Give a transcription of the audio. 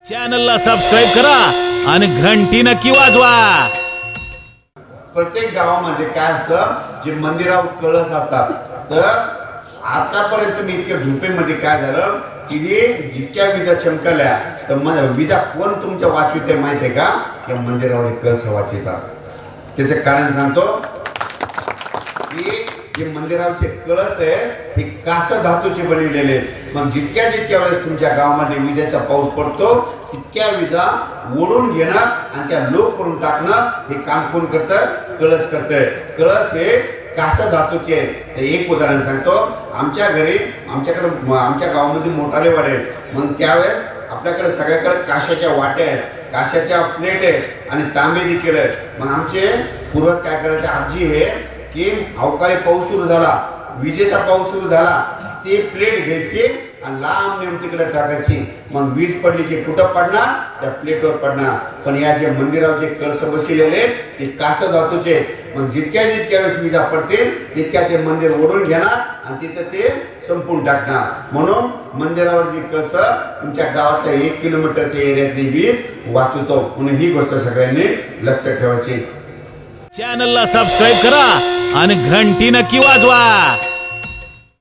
चॅनलला सबस्क्राईब करा आणि घंटी नक्की वाजवा। प्रत्येक गावामध्ये काय असतं, जे मंदिरावर कळस असतात, तर आतापर्यंत तुम्ही इतक्या झोपेमध्ये काय झालं की जितक्या विजा चमकल्या, तर विजा कोण तुमच्या वाचविते माहिती आहे का? या मंदिरावर कळस वाचवितात। त्याचे कारण सांगतो की जे मंदिराचे कळस आहे ते कास धातूचे बनवलेले आहेत। मग जितक्या वेळेस तुमच्या गावामध्ये विजेचा पाऊस पडतो, तितक्या विजा ओढून घेणं आणि त्या लोक करून टाकणं हे काम कोण करतं? कळस करतंय। कळस हे कास धातूचे आहे। एक उदाहरण सांगतो, आमच्याकडे आमच्या गावामध्ये मोठाले वाडे आहेत। मग त्यावेळेस आपल्याकडे सगळ्याकडे काशाच्या वाट्या आहेत, काशाच्या प्लेट आहेत आणि तांबे देखील आहेत। मग आमचे पूर्वज काय करायचे, आजी हे की अवकाळी पाऊस सुरू झाला, विजेचा पाऊस सुरू झाला, ते प्लेट घ्यायची आणि लांब नेऊन तिकडे टाकायची। मग वीज पडली की कुठं पडणार? त्या प्लेटवर पडणार। पण या जे मंदिरावर जे कळस बसलेले ते कास धातूचे, मग जितक्या वेळेस विजा पडतील तितक्या ते मंदिर ओढून घेणार आणि तिथं ते संपून टाकणार। म्हणून मंदिरावर जी कळस तुमच्या गावाच्या 1 किलोमीटरच्या एरियातली वीज वाचवतो। म्हणून ही गोष्ट सगळ्यांनी लक्षात ठेवायची। चॅनलला सबस्क्राईब करा आणि घंटी नक्की वाजवा।